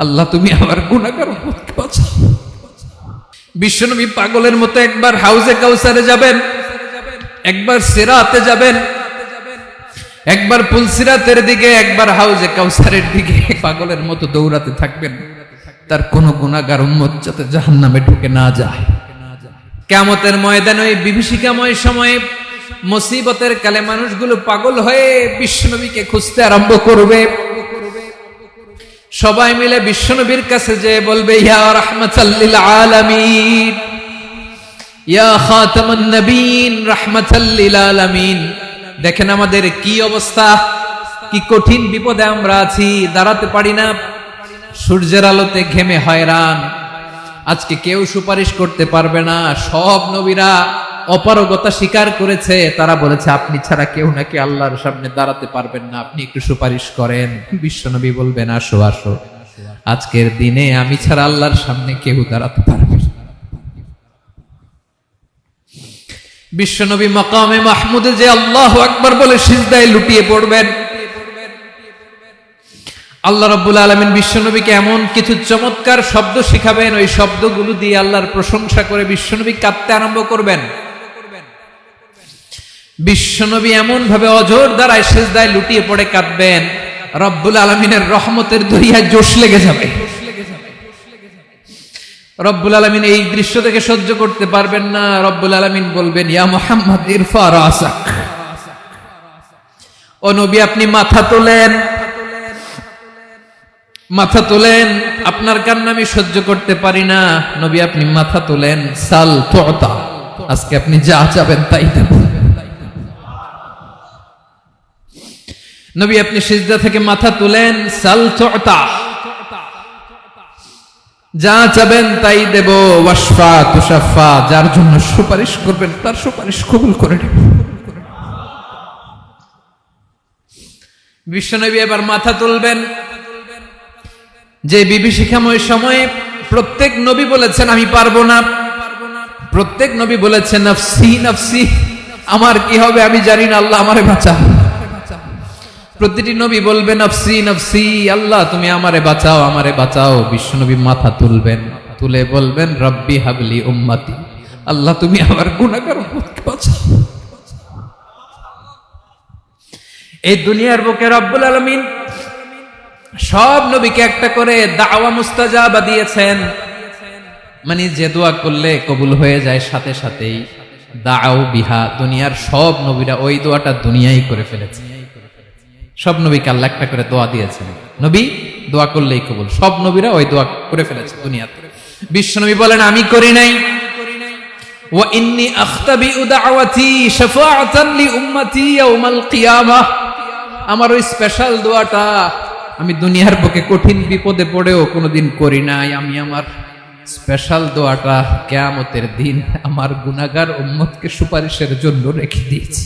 আল্লাহ তুমি আমার গুনাহগার উম্মতকে বাঁচাও। বিশ্বনবী পাগলের মতো একবার হাউজে কাউসারে যাবেন, একবার সিরাতে যাবেন, একবার পুলসিরাতের দিকে, একবার হাউজে কাউসারের দিকে পাগলের মতো দৌড়াতে থাকবেন, তার কোন গুনাহগার উম্মত যাতে জাহান্নামে ঢুকে না যায়। কিয়ামতের ময়দানে ওই বিভীষিকাময় সময়ে মুসিবতের কালে মানুষগুলো পাগল হয়ে বিশ্বনবীকে খুঁজতে আরম্ভ করবে। সবাই মিলে বিশ্বনবীর কাছে যে বলবে, ইয়া রাহমাতাল লিল আলামিন, ইয়া খাতামুন নবীন, রাহমাতাল লিল আলামিন। দেখেন আমাদের কি অবস্থা, কি কঠিন বিপদে আমরা আছি, দাঁড়াতে পারি না, সূর্যের আলোতে ঘেমে হয়রান। আজকে কেউ সুপারিশ করতে পারবে না। সব নবীরা অপারগতা স্বীকার করেছে, তারা বলেছে আপনি ছাড়া কেউ নাকি আল্লাহর সামনে দাঁড়াতে পারবেন না, আপনি একটু সুপারিশ করেন। বিশ্বনবী বলবেন, আসো আসো, আজকের দিনে আমি ছাড়া আল্লাহর সামনে কেউ দাঁড়াতে পারবে না। বিশ্বনবী মাকামে মাহমুদে যে আল্লাহু আকবার বলে সিজদায় লুটিয়ে পড়বেন, আল্লাহ রাব্বুল আলামিন বিশ্বনবীকে এমন কিছু চমৎকার শব্দ শিখাবেন, ওই শব্দগুলো দিয়ে আল্লাহর প্রশংসা করে বিশ্বনবী কাঁদতে আরম্ভ করবেন। বিশ্বনবী এমন ভাবে অজর দ্বারায় সিজদায় লুটিয়ে পড়ে কাঁদবেন, রব্বুল আলামিনের রহমতের দরিয়ায় জোশ লেগে যাবে। রব্বুল আলামিন এই দৃশ্য থেকে সহ্য করতে পারবেন না। রব্বুল আলামিন বলবেন, ইয়া মুহাম্মদ ইরফা রাসাক, ও নবী আপনি মাথা তোলেন, মাথা তোলেন, আপনার কান্না আমি সহ্য করতে পারি না। নবী আপনি মাথা তোলেন, সাল তুতা, আজকে আপনি যা চাবেন তাই দেব। নবী আপনি সিজদা থেকে মাথা তুলেন, সাল তুতা, যা চাবেন তাই দেব। ওয়াশফা তুশাফা, যার জন্য সুপারিশ করবেন তার সুপারিশ কবুল করে নেব। বিশ্বনবী এবার মাথা তুলবেন। যে বিভীষিকাময় সময়ে প্রত্যেক নবী বলেছেন আমি পারবো না, প্রত্যেক নবী বলেছেন নফসি নফসি, আমার কি হবে আমি জানি না, আল্লাহ আমারে বাঁচাও। প্রতিটি নবী বলবেন নফসি নফসি, আল্লাহ তুমি আমারে বাঁচাও, আমারে বাঁচাও। বিশ্বনবী মাথা তুলবেন, তুলে বলবেন রব্বি হাবলি উম্মতি, আল্লাহ তুমি আমার গুনাহগার উম্মতকে বাঁচাও। এই দুনিয়ার বুকে রব্বুল আলামিন সব নবীকে একটা করে দাওয়া মুস্তাজাবা দিয়েছেন, মানে যে দোয়া করলে কবুল হয়ে যায় সাথে সাথেই। দাও বিহা, দুনিয়ার সব নবীরা ওই দোয়াটা দুনিয়ায় করে ফেলেছে। সব নবীকে আল্লাহ একটা করে দোয়া দিয়েছেন, নবী দোয়া করলেই কবুল। সব নবীরা ওই দোয়া করে ফেলেছে দুনিয়াতে। বিশ্বনবী বলেন আমি করি নাই। ওয়া ইন্নী আখতাবিউ দাওয়াতি শাফাআতান লি উম্মতি ইয়াউমাল কিয়ামাহ, আমার ওই স্পেশাল দোয়াটা আমি দুনিয়ার বুকে কঠিন বিপদে পড়েও কোনোদিন করি নাই। আমি আমার স্পেশাল দোয়াটা কিয়ামতের দিন আমার গুনাহগার উম্মতকে সুপারিশের জন্য রেখে দিয়েছি।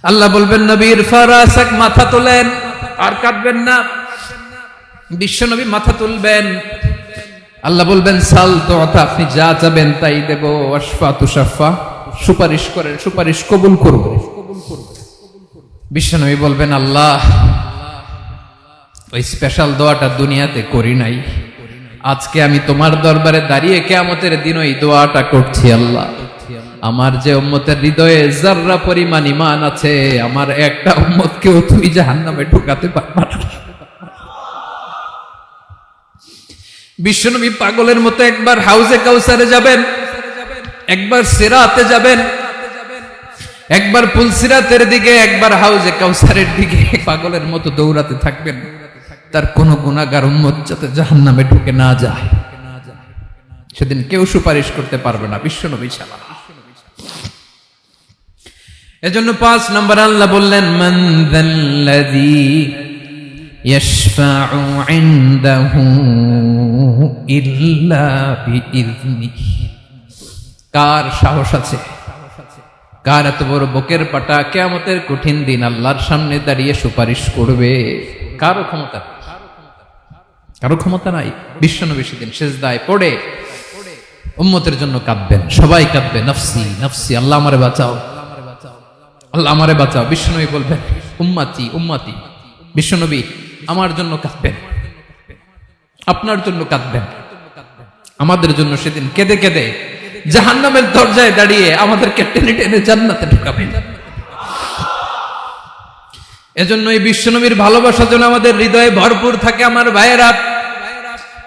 আল্লাহ বলবেন নবী ইরফা রাসাক, মাথা তোলেন, আর কাঁদবেন না। বিশ্বনবী মাথা তুলবেন, আল্লাহ বলবেন সাল তুতা, আপনি যা চাবেন তাই দেব। ওয়াশফা তুশাফা, সুপারিশ করেন, সুপারিশ কবুল করব। বিশ্বনবী বলবেন আল্লাহ ওই স্পেশাল দোয়াটা দুনিয়াতে করি নাই, আজকে আমি তোমার দরবারে দাঁড়িয়ে কিয়ামতের দিন ওই দোয়াটা করছি। আল্লাহ আমার যে উম্মতের হৃদয়ে যাররা পরিমাণ ঈমান আছে, আমার একটা উম্মতকেও তুমি জাহান্নামে ঢোকাতে পারবা না। বিশ্বনবী পাগলের মতো একবার হাউজে কাউসারে যাবেন, একবার সিরাতে যাবেন, একবার পুলসিরাতের দিকে, একবার হাউজে কাউসারের দিকে পাগলের মতো দৌড়াতে থাকবেন, তার কোন গুনাহগার উম্মত যাতে জাহান্নামে ঢুকে না যায়। সেদিন কেউ সুপারিশ করতে পারবে না বিশ্বনবী ছাড়া। এজন্য 5 নম্বর আল্লাহ বললেন মান যাল্লাযী ইয়াশফাউ ইনদাহু ইল্লা বিইযনিহি, কার সাহস আছে, কার এত বড় বুকের পাটা কিয়ামতের কঠিন দিন আল্লাহর সামনে দাঁড়িয়ে সুপারিশ করবে? কারো ক্ষমতা, কারো ক্ষমতা নাই। বিশ্বনবী সেদিন সিজদায় পড়ে উম্মতের জন্য কাঁদবেন, সবাই কাঁদবে নফসি নফসি, আল্লাহ আমারে বাঁচাও, আল্লাহ আমারে বাঁচাও। বিশ্বনবী বলবেন উম্মতি উম্মতি। বিশ্বনবী আমার জন্য কাঁদবেন, আপনার জন্য কাঁদবেন, আমাদের জন্য সেদিন কেঁদে কেঁদে জাহান্নামের দরজায় দাঁড়িয়ে আমাদেরকে টেনে টেনে জান্নাতে ঢুকাবেন। এজন্য এই বিশ্বনবীর ভালোবাসা যেন আমাদের হৃদয়ে ভরপুর থাকে। আমার ভাইয়েরা,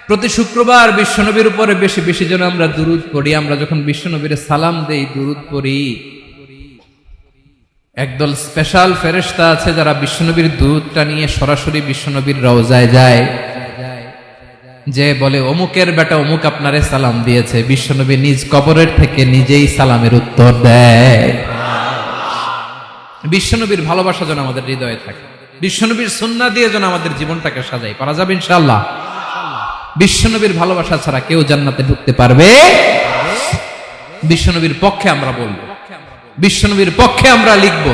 প্রতি শুক্রবার বিশ্বনবীর উপরে বেশি বেশি যেন আমরা দুরূদ পড়ি। আমরা যখন বিশ্বনবীর সালাম দেই, দুরূদ পড়ি, একদল স্পেশাল ফেরেশতা আছে যারা বিশ্বনবীর দুরূদটা নিয়ে সরাসরি বিশ্বনবীর রওজায় যায়, যে বলে অমুকের বেটা অমুক আপনারে সালাম দিয়েছে। বিশ্বনবী নিজ কবরের থেকে নিজেই সালামের উত্তর দেয়। বিশ্বনবীর ভালোবাসা যেন আমাদের হৃদয়ে থাকে, বিশ্বনবীর সুন্নাহ দিয়ে যেন আমাদের জীবনটাকে সাজাই। পারা যাবে ইনশাআল্লাহ। বিশ্বনবীর ভালোবাসা ছাড়া কেউ জান্নাতে ঢুকতে পারবে? বিশ্বনবীর পক্ষে আমরা বলবো, বিশ্বনবীর পক্ষে আমরা লিখবো,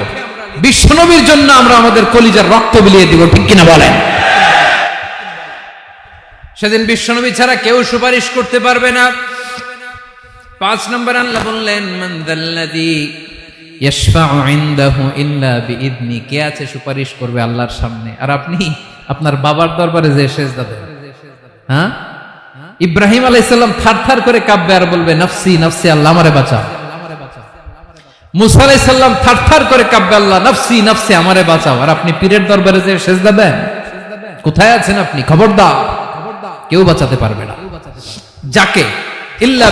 বিশ্বনবীর জন্য আমরা আমাদের কলিজার রক্ত বিলিয়ে দিব, ঠিক কিনা বলেন? সেদিন বিশ্বনবী ছাড়া কেউ সুপারিশ করতে পারবে না। 5 নম্বর আল্লাহ বললেন, মান যাল্লাযী ইয়াশফাউ ইনদাহু ইল্লা বিইذনি, কে আছে সুপারিশ করবে আল্লাহর সামনে আর আপনি আপনার বাবার দরবারে যে সেজদা দেন? হ্যাঁ, ইব্রাহিম আলাইহিস সালাম থারথার করে কাঁপবে আর বলবে নফসি নফসি, আল্লাহ আমারে বাঁচাও। মুসা আলাইহিস সালাম থারথার করে কাঁপবে, আল্লাহ নফসি নফসি, আমারে বাঁচাও। আর আপনি পীরের দরবারে যে সেজদা দেন? কোথায় আছেন আপনি? খবরদার, কেউ বাঁচাতে পারবে না। যাকে ইল্লা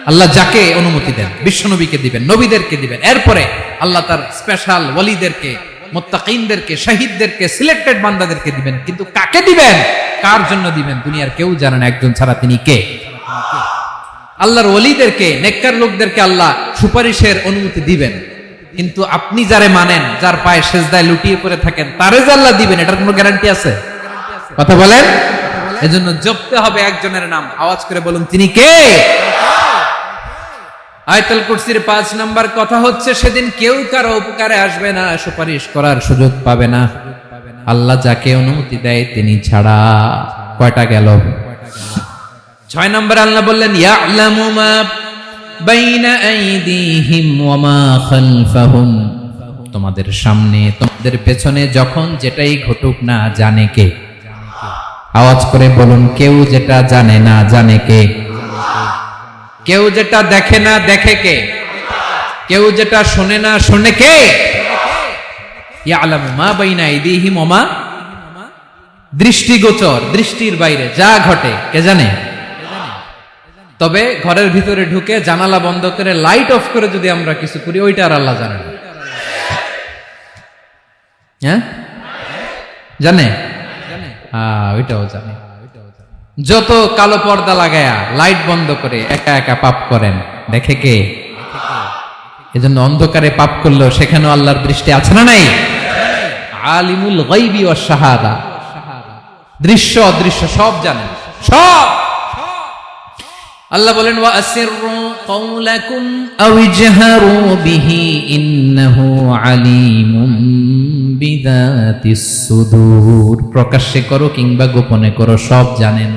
আল্লাহ যাকে অনুমতি দেন, বিশ্বনবীকে দিবেন, নবীদেরকে দিবেন। এরপরে আল্লাহ তার স্পেশাল ওয়ালিদেরকে, মুত্তাকিনদেরকে, শহীদদেরকে, সিলেক্টেড বান্দাদেরকে দিবেন। কিন্তু কাকে দিবেন, কার জন্য দিবেন, দুনিয়ার কেউ জানে না একজন ছাড়া, তিনি কে? আল্লাহর ওয়ালিদেরকে, নেককার লোকদেরকে আল্লাহ সুপারিশের অনুমতি দিবেন। কিন্তু আপনি যারে মানেন, যার পায়ে সেজদায় লুটিয়ে পড়ে থাকেন, তারে যে আল্লাহ দিবেন, এটার কোনো গ্যারান্টি আছে? কথা বলেন। এজন্য জপতে হবে একজনের নাম, আওয়াজ করে বলুন, তিনি কে? আয়াতুল কুরসির 5 নাম্বার কথা হচ্ছে, সেদিন কেউ কারো উপকারে আসবে না, সুপারিশ করার সুযোগ পাবে না, আল্লাহ যাকে অনুমতি দেয় তিনি ছাড়া। কয়টা গেল? 6 নাম্বার আল্লাহ বললেন, ইয়ালামু মা বাইনা আইদিহিম ওয়া মা খালফাহুম, তোমাদের সামনে তোমাদের পেছনে যখন যেটাই ঘটুক না জানে কে? আওয়াজ করে বলুন, কেউ যেটা জানে না জানে কে? কেউ যেটা দেখে না দেখে কে? কেউ যেটা শোনে না শোনে কে? ইয়ালামু মা বাইনা আইদিহিম ওয়া মা, দৃষ্টিগোচর, দৃষ্টির বাইরে যা ঘটে কে জানে? তবে ঘরের ভিতরে ঢুকে জানালা বন্ধ করে লাইট অফ করে যদি আমরা কিছু করি, ওইটা আর আল্লাহ জানে না। হ্যাঁ, জানে? ওইটাও জানে। যত কালো পর্দা লাগায়া লাইট বন্ধ করে একা একা পাপ করেন, দেখে কে? এজন্য অন্ধকারে পাপ করলেও সেখানেও আল্লাহর দৃষ্টি আছে না নাই? আলিমুল গায়বি ওয়াশ শাহাদা, দৃশ্য অদৃশ্য সব জানেন, সব। আল্লাহ বলেন, ওয়া আসিররু কাওলাকুম আও ইজহারু বিহি ইন্নাহু আলিমুম বিযাতিস সুদূর, প্রকাশ্যে করো কিংবা গোপনে করো সব জানেন,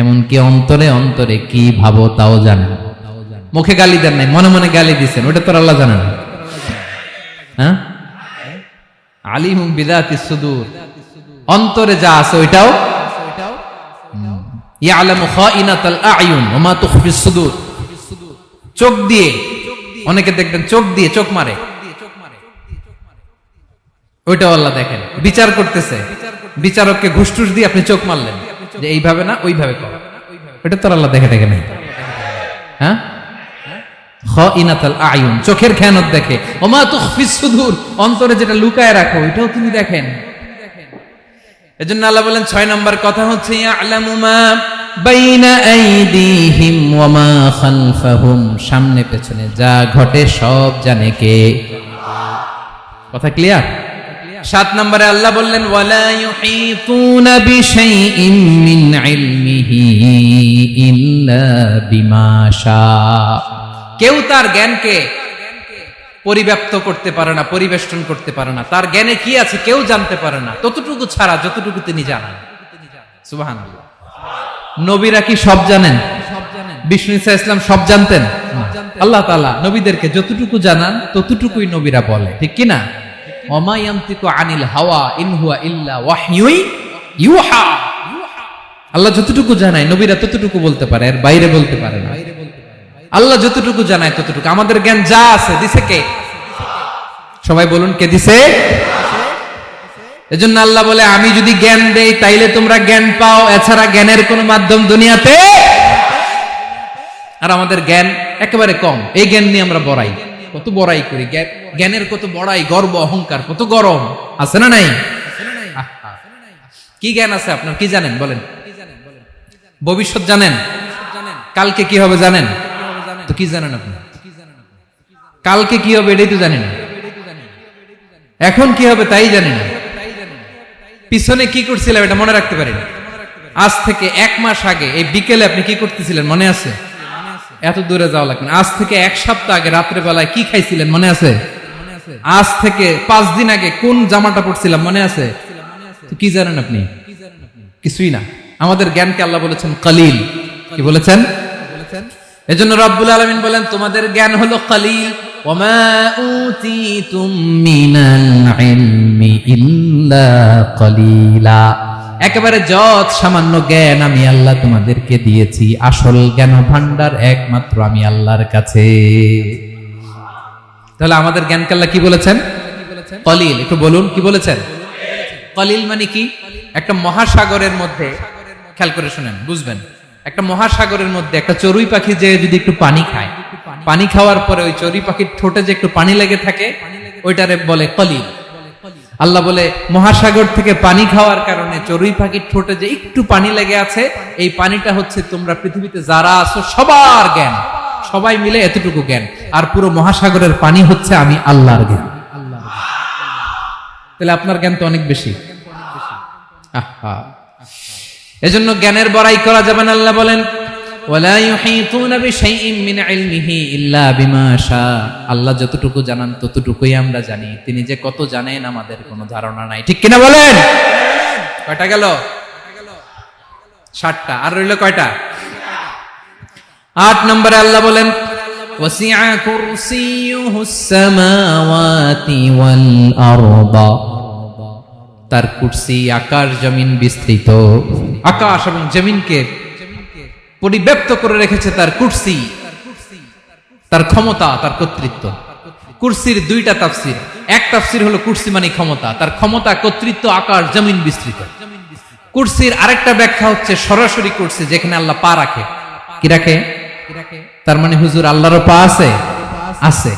এমনকি অন্তরে অন্তরে কি ভাবো তাও জানেন। মুখে গালি দেন নাই, মনে মনে গালি দিছেন, ওটা তো আল্লাহ জানেন। হ্যাঁ, আলিমুম বিযাতিস সুদূর, অন্তরে যা আছে ওইটাও। ইয়ালামু খাইনাতাল আয়ুন ওয়া মা তুখফিস সুদূর, চোখ দিয়ে, অনেকে দেখবেন চোখ দিয়ে চোখ মারে, ওইটাও আল্লাহ দেখেন। বিচার করতেছে, বিচারককে ঘুষ টুস দিয়ে আপনি চোখ মারলেন যে এইভাবে না ওইভাবে কর, ওইটা তো আল্লাহ দেখে দেখে নাই। হ্যাঁ, খাইনাতাল আয়ুন, চোখের খেয়ানত দেখে। ওয়া মা তুখফিস সুদূর, অন্তরে যেটা লুকায় রাখো ওইটাও তিনি দেখেন। এজন্য আল্লাহ বলেন 6 নম্বর কথা হচ্ছে, ইয়ালামু মা বাইনা আইদিহিম ওয়া মা খালফাহুম, সামনে পেছনে যা ঘটে সব জানে কে? কথা ক্লিয়ার? 7 নম্বরে আল্লাহ বললেন, ওয়ালা ইউহিতুনা বিশাইইম মিন ইলমিহি ইল্লা বিমা শা, কেউ তার জ্ঞানকে পরিব্যাপ্ত করতে পারে না, পরিবেষ্টন করতে পারে না। তার জ্ঞানে কি আছে কেউ জানতে পারে না, ততটুকু ছাড়া যতটুকু তিনি জানেন। সুবহানাল্লাহ। নবীরা কি সব জানেন? বিষ্ণু ঈসা ইসলাম সব জানতেন? আল্লাহ তাআলা নবীদেরকে যতটুকু জানান ততটুকুই নবীরা বলে, ঠিক কি না? ওয়া মা ইয়ানতিকু আনিল হাওয়া ইন হুয়া ইল্লা ওয়াহয়ুন ইউহা, আল্লাহ যতটুকু জানায় নবীরা ততটুকু বলতে পারে, এর বাইরে বলতে পারে না। আল্লাহ যতটুকু জানায় ততটুকু। আমাদের জ্ঞান যা আছে দিছে কে? সবাই বলুন, কে দিছে? এজন্য আল্লাহ বলে, আমি যদি জ্ঞান দেই তাইলে তোমরা জ্ঞান পাও, এছাড়া জ্ঞানের কোন মাধ্যম দুনিয়াতে। আর আমাদের জ্ঞান একেবারে কম, এই জ্ঞান নিয়ে আমরা বড়াই, কত বড়াই করি, জ্ঞানের কত বড়াই, গর্ব অহংকার, কত গরম আছে না নাই? কি জ্ঞান আছে আপনার? কি জানেন বলেন? ভবিষ্যৎ জানেন? কালকে কি হবে জানেন? তো কি জানেন আপনি? কালকে কি হবে এটাই তো জানি না, এখন কি হবে তাই জানি না, পিছনে কি করছিলাম এটা মনে রাখতে পারি না। আজ থেকে 1 মাস আগে এই বিকেলে আপনি কি করতেছিলেন মনে আছে? এত দূরে যাওয়া লাগবে না। আজ থেকে 1 সপ্তাহ আগে রাত্রে বেলায় কি খাইছিলেন মনে আছে? আজ থেকে 5 দিন আগে কোন জামাটা পরছিলাম মনে আছে? তো কি জানেন আপনি? কিছুই না। আমাদের জ্ঞানকে আল্লাহ বলেছেন কলিল। কি বলেছেন? এজন্য রব্বুল আলামিন বলেন, তোমাদের জ্ঞান হলো কলিল। ওমা উতিতুম মিনাল ইলমি ইল্লা কলিলা, একেবারে যত সামান্য জ্ঞান আমি আল্লাহ তোমাদেরকে দিয়েছি, আসল জ্ঞান ভান্ডার একমাত্র আমি আল্লাহর কাছে। তাহলে আমাদের জ্ঞানকে আল্লাহ কি বলেছেন? কলিল। একটু বলুন, কি বলেছেন? কলিল মানে কি? একটা মহাসাগরের মধ্যে, খেয়াল করে শুনেন বুঝবেন, একটা মহাসাগরের মধ্যে একটা চড়ুই পাখি যে যদি একটু পানি খায়, পানি খাওয়ার পরে ওই চড়ুই পাখির ঠোঁটে যে একটু পানি লেগে থাকে, ওইটারে বলে কলিল। আল্লাহ বলে, মহাসাগর থেকে পানি খাওয়ার কারণে চড়ুই পাখির ঠোঁটে যে একটু পানি লেগে আছে, এই পানিটা হচ্ছে তোমরা পৃথিবীতে যারা আছো সবার জ্ঞান, সবাই মিলে এতটুকু জ্ঞান, আর পুরো মহাসাগরের পানি হচ্ছে আমি আল্লাহর জ্ঞান। তাহলে আপনার জ্ঞান তো অনেক বেশি। এজন্য জ্ঞানের বড়াই করা যাবে না। আল্লাহ বলেন, ওয়ালা ইউহিতুনা বিশাইইন মিন ইলমিহি ইল্লা বিমা শা, আল্লাহ যতটুকু জানান ততটুকুই আমরা জানি, তিনি যে কত জানেন আমাদের কোনো ধারণা নাই। ঠিক কিনা বলেন? কয়টা গেল? 7টা। আর রইল কয়টা? 8 নম্বরে আল্লাহ বলেন, ওয়াসিআ কুরসিয়ুহুস সামাওয়াতি ওয়াল আরদা, তার কুরসি আকাশ জমিন বিস্তৃত, আকাশ এবং জমিনকে পরিব্যাপ্ত করে রেখেছে তার কুরসি, তার ক্ষমতা, তার কর্তৃত্ব। কুরসির 2টা তাফসীর। এক তাফসীর হলো কুরসি মানে ক্ষমতা, তার ক্ষমতা, কর্তৃত্ব, আকাশ জমিন বিস্তৃত। কুরসির আরেকটা ব্যাখ্যা হচ্ছে সরাসরি কুরসি, যেখানে আল্লাহ পা রাখে। কি রাখে? তার মানে হুজুর আল্লাহরও পা আছে? আছে।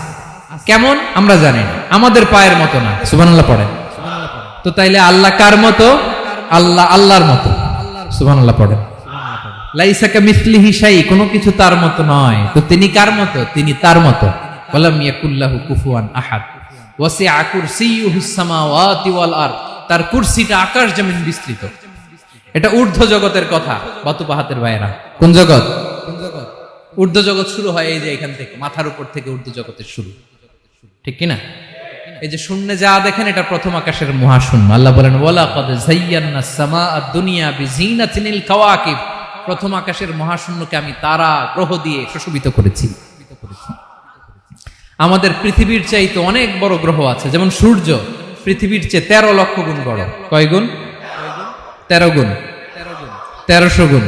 কেমন আমরা জানি না, আমাদের পায়ের মতো না। সুবহানাল্লাহ পড়েন। তো তাইলে আল্লাহ কার মতো? আল্লাহ আল্লাহর মতো। সুবহানাল্লাহ পড়েন। লাইসা কামিসলিহি শাই, কোনো কিছু তার মতো নয়। তো তিনি কার মতো? তিনি তার মতো। ওয়ালাম ইয়াকুল্লাহু কুফুয়ান আহাদ। ওয়াসিআ কুরসিয়ুহুস সামাওয়াতি ওয়াল আরদ, তার কুরসিটা আকাশ জমিন বিস্তৃত। এটা ঊর্ধ্ব জগতের কথা। বাতুপাহাতের ভাইয়েরা, কোন জগৎ? ঊর্ধ্ব জগৎ শুরু হয় এই যে এখান থেকে, মাথার উপর থেকে ঊর্ধ্ব জগতের শুরু। ঠিক কিনা? এই যে শূন্যে যা দেখেন এটা প্রথম আকাশের মহাশূন্য। আল্লাহ বলেন, ওয়ালাকাদ যায়্যানাস সামাআদ দুনিয়া বিজিনাতিল কাওয়াকিব, প্রথম আকাশের মহাশূন্যকে আমি তারা গ্রহ দিয়ে সুশোভিত করেছি। আমাদের পৃথিবীর চাইতে অনেক বড় গ্রহ আছে, যেমন সূর্য পৃথিবীর চেয়ে 13 লক্ষ গুণ বড়। কয় গুণ? 13 গুণ, 1300 গুণ,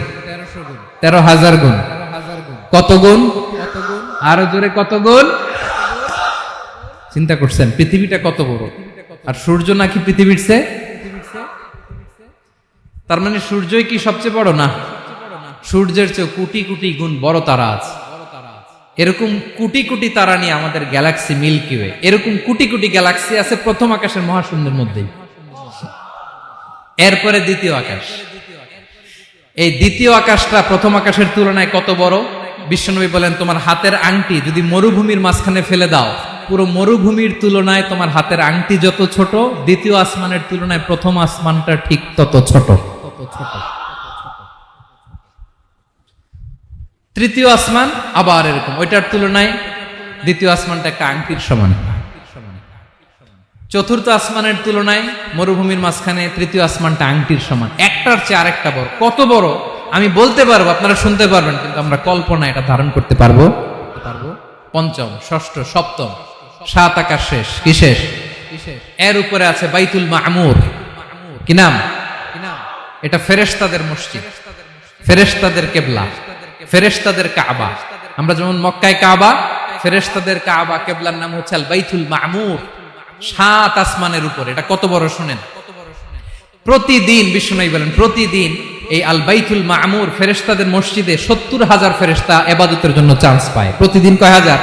13,000 গুণ। কত গুণ? আরো জোরে কত গুণ? চিন্তা করছেন পৃথিবীটা কত বড়, আর সূর্য নাকি পৃথিবীর চেয়ে? তার মানে সূর্যই কি সবচেয়ে বড়? না, সূর্যের চেয়ে কোটি কোটি গুণ বড় তারা আছে। এরকম কোটি কোটি তারা নিয়ে আমাদের গ্যালাক্সি মিল্কি ওয়ে, এরকম কোটি কোটি গ্যালাক্সি আছে প্রথম আকাশের মহাশূন্যের মধ্যেই। এরপরে দ্বিতীয় আকাশ। এই দ্বিতীয় আকাশটা প্রথম আকাশের তুলনায় কত বড়? বিশ্বনবী বলেন, তোমার হাতের আংটি যদি মরুভূমির মাঝখানে ফেলে দাও, পুরো মরুভূমির তুলনায় তোমার হাতের আংটি যত ছোট, দ্বিতীয় আসমানের তুলনায় প্রথম আসমানটা ঠিক তত ছোট। তৃতীয় আসমান আবার এরকম, ওইটার তুলনায় দ্বিতীয় আসমানটা একটা আংটির সমান। চতুর্থ আসমানের তুলনায় মরুভূমির মাঝখানে তৃতীয় আসমানটা আংটির সমান। একটার চেয়ে আরেকটা বড়। কত বড় আমি বলতে পারবো, আপনারা শুনতে পারবেন, কিন্তু আমরা কল্পনা এটা ধারণ করতে পারবো? পঞ্চম, ষষ্ঠ, সপ্তম, 7 আকাশ শেষ। কি শেষ? এর উপরে আছে বাইতুল মামুর। কি নাম? এটা ফেরেশতাদের মসজিদ, ফেরেশতাদের কিবলা, ফেরেশতাদের কাবা। আমরা যেমন মক্কায় কাবা, ফেরেশতাদের কাবা কিবলার নাম হচ্ছে আল বাইতুল মামুর, 7 আসমানের উপরে। এটা কত বড় শুনেন। প্রতিদিন বিষ্ণু বলেন প্রতিদিন এই আল বাইতুল মামুর ফেরেশতাদের মসজিদে 70,000 ফেরেশতা ইবাদতের জন্য চান্স পায়। প্রতিদিন কয় হাজার?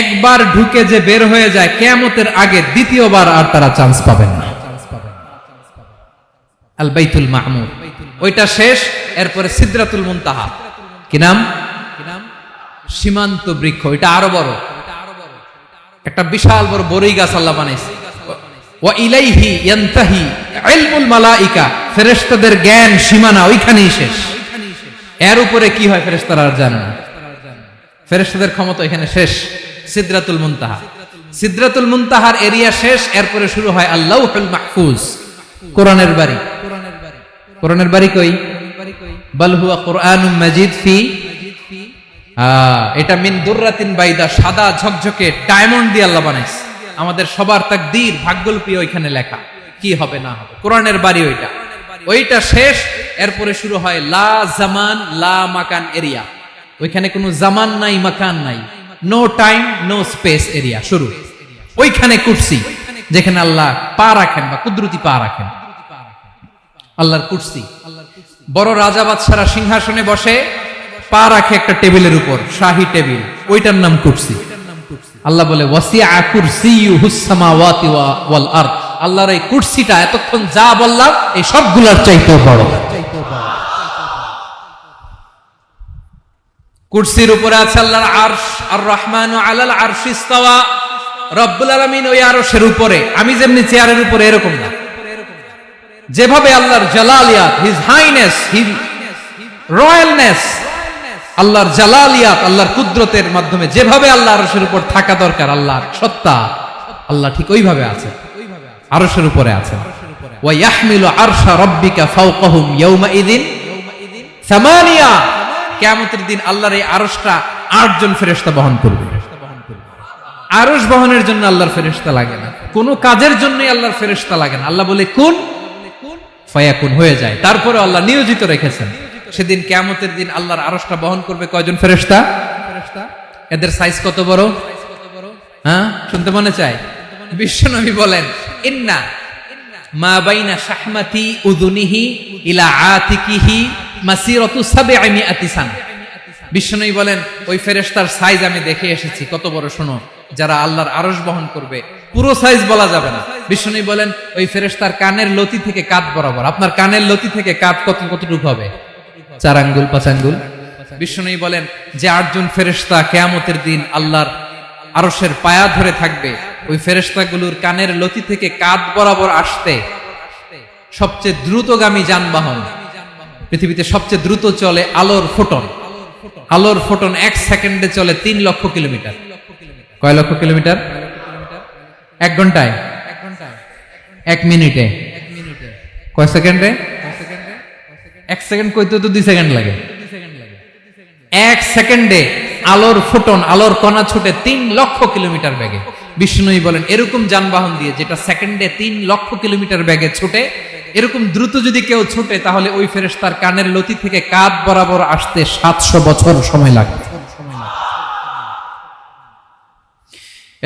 একবার ঢুকে যে বের হয়ে যায় কিয়ামতের আগে দ্বিতীয়বার আর তারা চান্স পাবেন না। আল বাইতুল মামুর ওইটা শেষ, এরপরে সিদরাতুল মুনতাহা। কি নাম? সীমান্ত বৃক্ষ। এটা আরো বড়, একটা বিশাল বড় বড়ই গাছ আল্লাহ বানাইছে। ওয়া ইলাইহি ইয়ানতাহি ইলমুল মালাইকা, ফেরেশতাদের জ্ঞান সীমানা ওইখানেই শেষ। এর উপরে কি হয় ফেরেশতারা আর জানে না। ফেরেশতাদের ক্ষমতা এখানে শেষ। সিদরাতুল মুনতাহা, সিদরাতুল মুনতাহার এরিয়া শেষ, এরপরে শুরু হয় আল্লাহুল মাহফুজ, কোরআনের বাড়ি। কোরআনের বাড়ি কই? বাল হুয়া কুরআনুম মাজিদ ফি, এটা মিন দুররাতিন বাইদা, সাদা ঝকঝকে ডায়মন্ড দিয়ে আল্লাহ বানাইছে। আমাদের সবার তাকদীর ভাগ্যলিপি ওইখানে লেখা, কি হবে না হবে। কোরআনের বাড়ি ওইটা, ওইটা শেষ, এরপরে শুরু হয় লা জামান লা মাকান এরিয়া। ওইখানে কোনো জামান নাই, মাকান নাই, no time no space area শুরু। ওইখানে কুরসি, যেখানে আল্লাহ পা রাখেন বা কুদরতি পা রাখেন, আল্লাহর কুরসি। বড় রাজা বাদশারা সিংহাসনে বসে পা রাখে একটা টেবিলের উপর, শাহী টেবিল, ওইটার নাম কুরসি। আল্লাহ বলে ওয়াসিআ কুরসিয়ুহুস সামাওয়াতি ওয়াল আরদ, আল্লাহর এই কুরসিটা এতক্ষণ যা বললাম এই সবগুলোর চাইতেও বড়। কুরসির উপরে আছে আল্লাহর আরশ, আর রহমানু আলাল আরশি ইস্তাওয়া, রব্বুল আলামিন ওই আরশের উপরে। আমি যেমনি চেয়ারের উপরে এরকম না, যেভাবে আল্লাহর জালালিয়াত, হিজ হাইনেস, হিজ রয়্যালনেস, আল্লাহর জালালিয়াত, আল্লাহর কুদরতের মাধ্যমে যেভাবে আল্লাহ আরশের উপর থাকা দরকার, আল্লাহর সত্তা, আল্লাহ ঠিক ওইভাবে আছে, আরশের উপরে আছে। ওয়া ইয়াহমিলু আরশা রাব্বিকা ফাওকাহুম ইয়াওমাইযিন সামানিয়া, কিয়ামতের দিন আল্লাহর এই আরশটা 8 জন ফেরেশতা বহন করবে। আরশ বহনের জন্য আল্লাহর ফেরেশতা লাগে না, কোনো কাজের জন্যই আল্লাহর ফেরেশতা লাগে না। আল্লাহ বলে কুন ফায়াকুন, হয়ে যায়। তারপরে আল্লাহ নিয়োজিত রেখেছেন। সেদিন কিয়ামতের দিন আল্লাহর আরশটা বহন করবে কয়জন ফেরেশতা? এদের সাইজ কত বড়? হ্যাঁ, শুনতে মনে চায়? বিশ্বনবী বলেন ইন্না মা বাইনা শাহমাতি উযুনিহি ইলা আতিকিহি মাসিরাতু 700 সানা। বিশ্বনবী বলেন ওই ফেরেশতার সাইজ আমি দেখে এসেছি। কত বড় শোনো, যারা আল্লাহর আরশ বহন করবে, পুরো সাইজ বলা যাবে না। বিশ্বনবী বলেন ওই ফেরেশতার কানের লতি থেকে কাঁধ বরাবর। আপনার কানের লতি থেকে কাঁধ কতটুকু হবে? 4 আঙ্গুল 5 আঙ্গুল। বিশ্বনবী বলেন যে 8 জন ফেরেশতা কিয়ামতের দিন আল্লাহর আরশের পায়া ধরে থাকবে, ওই ফেরেশতাগুলোর কানের লতি থেকে কাঁধ বরাবর আসতে সবচেয়ে দ্রুতগামী যানবাহন, পৃথিবীতে সবচেয়ে দ্রুত চলে আলোর ফোটন। আলোর ফোটন 1 সেকেন্ডে চলে 3 লক্ষ কিলোমিটার। কয় লক্ষ কিলোমিটার? 1 ঘন্টায়? 1 মিনিটে? কয় সেকেন্ডে? 1 সেকেন্ড কইতে তো 2 সেকেন্ড লাগে। 1 সেকেন্ডে আলোর ফোটন, আলোর কণা ছুটে 3 লক্ষ কিলোমিটার বেগে। বিষ্ণুই বলেন এরকম যানবাহন দিয়ে, যেটা সেকেন্ডে 3 লক্ষ কিলোমিটার বেগে ছুটে, এরকম দ্রুত যদি কেউ ছুটে, তাহলে ওই ফেরেশতার কানের লতি থেকে কাঁধ বরাবর আসতে 700 বছর সময় লাগবে।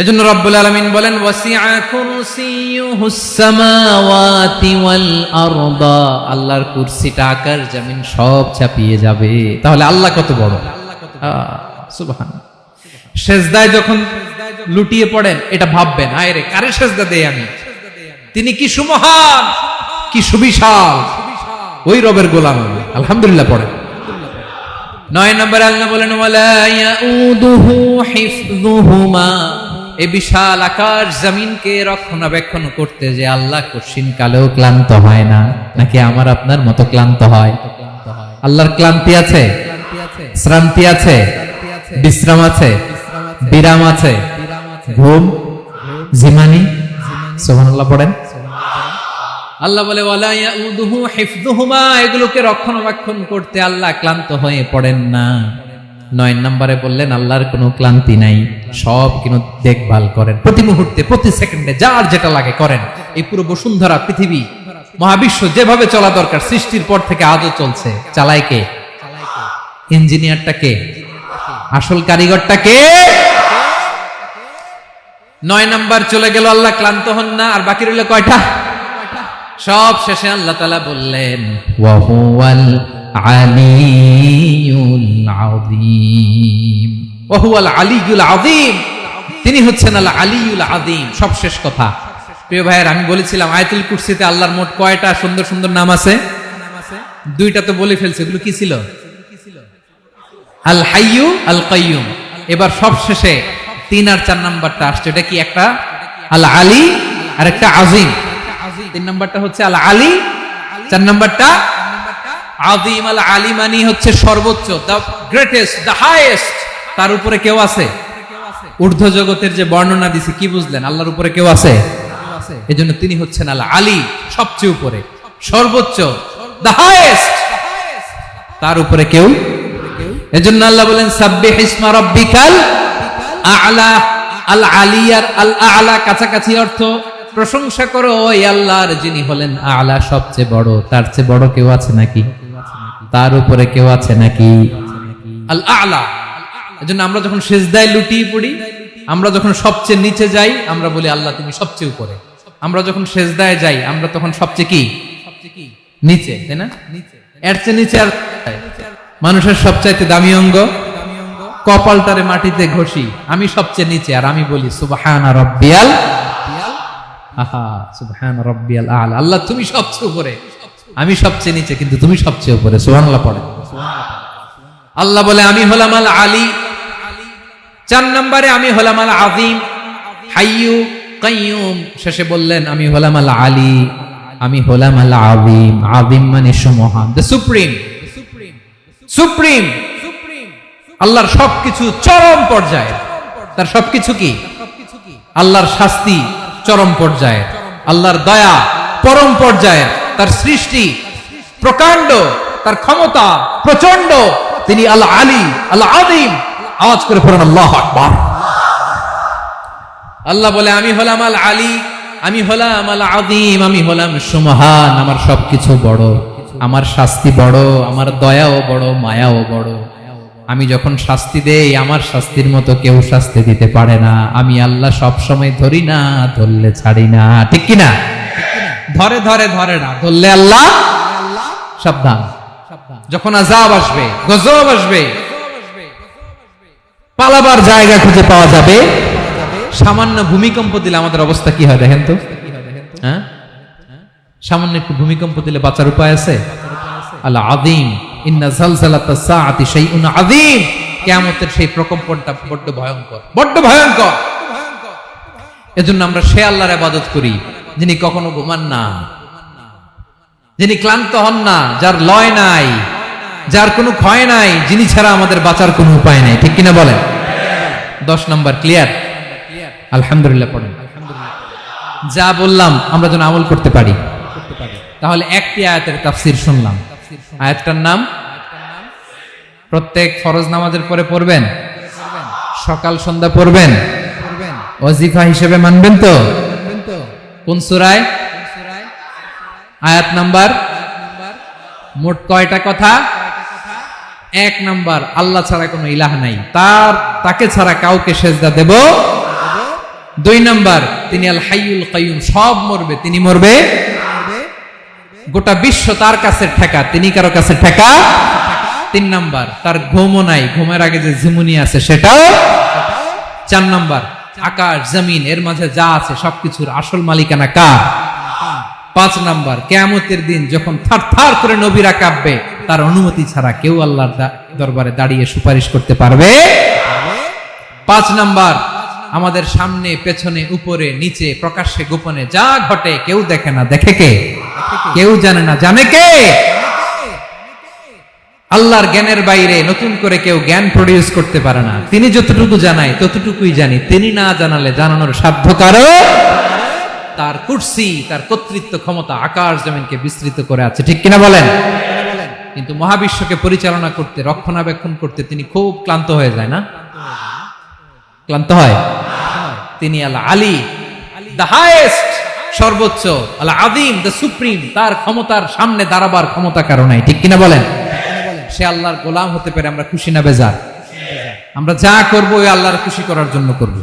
এজন্য রব্বুল আলামিন বলেন ওয়াসিআ কুরসিয়ুহুস সামাওয়াতি ওয়াল আরদা, আল্লাহর কুরসিটা আকাশ জমিন সব চাপিয়ে যাবে। তাহলে আল্লাহ কত বড়! সুবহানাল্লাহ। সেজদায় যখন লুটিয়ে পড়েন এটা ভাববেন, আয় রে কারে সেজদা দেই আমি, তিনি কি সুমহান, কি সুবিশাল, ওই রবের গোলাম আমি। আলহামদুলিল্লাহ পড়েন। 9 নম্বরে আল্লাহ বলেন ওয়ালা ইয়াউদুহু হিফযুহুমা, এই বিশাল আকাশ জমিনকে রক্ষণাবেক্ষণ করতে যে আল্লাহ কঠিন কালেও ক্লান্ত হয় না। নাকি আমার আপনার মতো ক্লান্ত হয়? আল্লাহর ক্লান্তি আছে, শ্রান্তি আছে, বিশ্রাম আছে, বিরাম আছে, ঘুম, জিমানি। সুবহানাল্লাহ পড়েন। আল্লাহ বলে ওয়ালা ইয়াউদুহু হিফযুহুমা, এগুলোকে রক্ষণাবেক্ষণ করতে আল্লাহ ক্লান্ত হয়ে পড়েন না। 9 নম্বরে বললেন আল্লাহর কোনো ক্লান্তি নাই, সব কিন্তু দেখভাল করেন, প্রতি মুহূর্তে প্রতি সেকেন্ডে যার যেটা লাগে করেন। এই পুরো বসুন্ধরা পৃথিবী মহাবিশ্ব যেভাবে চলা দরকার সৃষ্টির পর থেকে আজও চলছে, চালায় কে? ইঞ্জিনিয়ারটা কে? আসল কারিগরটা কে? 9 নাম্বার চলে গেল, আল্লাহ ক্লান্ত হন না, আর বাকি রইল কয়টা? সব শেষে আল্লাহ তাআলা বললেন ওয়া হুয়াল আলিয়ুল আযীম, ওয়া হুয়াল আলিয়ুল আযীম, তিনি হচ্ছেন আল আলিয়ুল আযীম। সব শেষ কথা। প্রিয় ভাইয়ের, আমি বলেছিলাম আয়াতুল কুরসিতে আল্লাহর মোট কয়টা সুন্দর সুন্দর নাম আছে? 2টা তো বলে ফেলছে। এগুলো কি ছিল? আল হাইয়ু আল কাইয়ুম। এবার সব শেষে 3 আর 4 নাম্বারটা আসছে। এটা কি? একটা আল আলী আর একটা আযীম। 3 নাম্বারটা হচ্ছে আল আলী, 4 নাম্বারটা আযীম। আল আলী মানে হচ্ছে সর্বোচ্চ, দ্য গ্রেটেস্ট, দ্য হাইয়েস্ট। তার উপরে কেউ আছে? ঊর্ধ্ব জগতের যে বর্ণনা দিছি, কি বুঝলেন? আল্লাহর উপরে কেউ আছে? এজন্য তিনি হচ্ছেন আল আলী, সবচেয়ে উপরে, সর্বোচ্চ, দ্য হাইয়েস্ট। তার উপরে কেউ? এজন্য আল্লাহ বলেন সাব্বিহ ইসমা রাব্বিকাল আ'লা। আল আলী আর আল আ'লা কাছাকাছি অর্থ। প্রশংসা করো ওই আল্লাহর যিনি হলেন আ'লা, সবচেয়ে বড়। তার চেয়ে বড় কেউ আছে নাকি? তার উপরে কেউ আছে নাকি? আল আ'লা। এজন্য আমরা যখন সিজদায় লুটিয়ে পড়ি, আমরা যখন সবচেয়ে নিচে যাই, আমরা বলি আল্লাহ তুমি সবচেয়ে উপরে। আমরা যখন সিজদায় যাই, আমরা তখন সবচেয়ে কি? নিচে, তাই না? এর চেয়ে নিচে আর মানুষের সবচাইতে দামি অঙ্গ কপালটারে মাটিতে ঘষি, আমি সবচেয়ে নিচে, আর আমি বলি সুবহানা রাব্বিয়াল আহা, সুবহানা রাব্বিয়াল আ'লা। আল্লাহ তুমি সবচেয়ে উপরে, আমি সবচেয়ে নিচে, কিন্তু তুমি সবচেয়ে উপরে। সুবহানাল্লাহ পড়ে। আল্লাহ বলে আমি হলাম আল আলী। 4 নম্বরে আমি হলাম আল আযীম, হাইয়ু কাইয়ুম। শেষে বললেন আমি হলাম আল আলী, আমি হলাম আল আযীম। আযীম মানে সুমহান, দ্য সুপ্রিম। সুপ্রিম আল্লাহর সবকিছু চরম পর্যায়ে। তার সবকিছু কি? আল্লাহর শাস্তি চরম পর্যায়ে, আল্লাহর দয়া পরম পর্যায়ে, তার সৃষ্টি প্রকাণ্ড, তার ক্ষমতা প্রচন্ড। তিনি আল আলী, আল আযীম। আওয়াজ করে পড়েন আল্লাহু আকবার। আল্লাহ বলে আমি হলাম আল আলী, আমি হলাম আল আযীম, আমি হলাম সুমহান। আমার সবকিছু বড়, আমার শাস্তি বড়, আমার দয়াও বড়, মায়াও বড়। আমি যখন শাস্তি দেই, আমার শাস্তির মতো কেউ শাস্তি দিতে পারে না। আমি আল্লাহ সব সময় ধরি না, ধরলে ছাড়ি না। ঠিক কি না? ধরে ধরে ধরে না, ধরলে আল্লাহ সাবধান। যখন আযাব আসবে, গজব আসবে, পালাবার জায়গা খুঁজে পাওয়া যাবে। সামান্য ভূমিকম্প দিলে আমাদের অবস্থা কি হয় দেখেন তো? হ্যাঁ, সামান্য একটু ভূমিকম্প দিলে বাঁচার উপায় আছে? আল আযীম, ইন্না যালজালাতাস সাআতি শাইউন আযীম। কিয়ামতের সেই প্রকম্পনটা বড্ড ভয়ঙ্কর, বড্ড ভয়ঙ্কর। এজন্য আমরা সে আল্লাহর ইবাদত করি যিনি কখনো ঘুমান না, যিনি ক্লান্ত হন না, যার লয় নাই, যার কোনো ক্ষয় নাই, যিনি ছাড়া আমাদের বাঁচার কোনো উপায় নাই। ঠিক কিনা বলেন? 10 নম্বর ক্লিয়ার? আলহামদুলিল্লাহ পড়েন। যা বললাম আমরা যেন আমল করতে পারি। তাহলে একটি আয়াতের তাফসীর শুনলাম। আয়াতটার নাম প্রত্যেক ফরজ নামাজের পরে পড়বেন, সকাল সন্ধ্যা পড়বেন, ওয়াজিফা হিসেবে মানবেন তো? কোন সূরায়? আয়াত নাম্বার? মোট কয়টা কথা? 1 নাম্বার, আল্লাহ ছাড়া কোনো ইলাহ নাই, তাকে ছাড়া কাউকে সেজদা দেব। 2 নাম্বার, তিনি আল হাইয়ুল কাইয়ুম, সব মরবে, তিনি মরবে। গোটা বিশ্ব তার কাছে ঠেকা, তিনি কারো কাছে ঠেকা। 3 নাম্বার, তার ঘুমও নাই, ঘুমের আগে যে ঝিমুনি আছে সেটাও। 4 নাম্বার, আকাশ জমিন এর মাঝে যা আছে সবকিছুর আসল মালিকানা কার? 5 নাম্বার, কিয়ামতের দিন যখন থারথার করে নবীরা কাঁপবে, তার অনুমতি ছাড়া কেউ আল্লাহর দরবারে দাঁড়িয়ে সুপারিশ করতে পারবে? 5 নাম্বার, আমাদের সামনে পেছনে উপরে নিচে প্রকাশ্যে গোপনে যা ঘটে কেউ দেখে না, দেখে কে? কেউ জানে না, জানে কে? আল্লাহর জ্ঞানের বাইরে নতুন করে কেউ জ্ঞান প্রডিউস করতে পারে না। তিনি যতটুকু জানায় ততটুকুই জানি, তিনি না জানালে জানানোর সাধ্য কারো। তার কুরসি, তার কর্তৃত্ব ক্ষমতা আকাশ জমিনকে বিস্তৃত করে আছে। ঠিক কিনা বলেন? কিন্তু মহাবিশ্বকে পরিচালনা করতে, রক্ষণাবেক্ষণ করতে তিনি খুব ক্লান্ত হয়ে যায় না? ক্লান্ত হয়। তিনি আল আলী, দ্য হাইয়েস্ট, সর্বোচ্চ, আল আযীম, দ্য সুপ্রিম, তার ক্ষমতার সামনে দাঁড়াবার ক্ষমতা কারো নাই, ঠিক কিনা বলেন? সে আল্লাহর গোলাম হতে পেরে আমরা খুশি না বেজার? আমরা যা করব ওই আল্লাহর খুশি করার জন্য করব,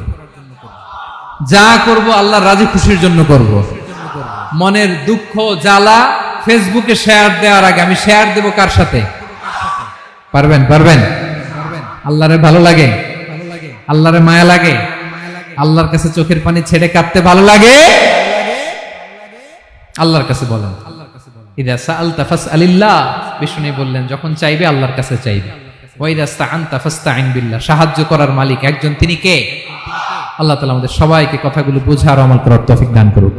যা করব আল্লাহর রাজি খুশির জন্য করব। মনের দুঃখ জ্বালা ফেসবুকে শেয়ার দেওয়ার আগে আমি শেয়ার দেব কার সাথে? পারবেন? পারবেন? আল্লাহরে ভালো লাগে, আল্লাহরে মায়া লাগে, আল্লাহর কাছে চোখের পানি ছেড়ে কাঁদতে ভালো লাগে? আল্লাহর কাছে বলেন। ইদা সাআলতা ফাসআলিল্লাহ, বিষ্ণু বললেন যখন চাইবে আল্লাহর কাছে চাইবে। ওয়া ইদা ইসতাআনতা ফাসতাঈন বিল্লাহ, সাহায্য করার মালিক একজন, তিনি কে? আল্লাহ তাআলা আমাদের সবাইকে কথাগুলো বোঝার আমল করার তৌফিক দান করুন।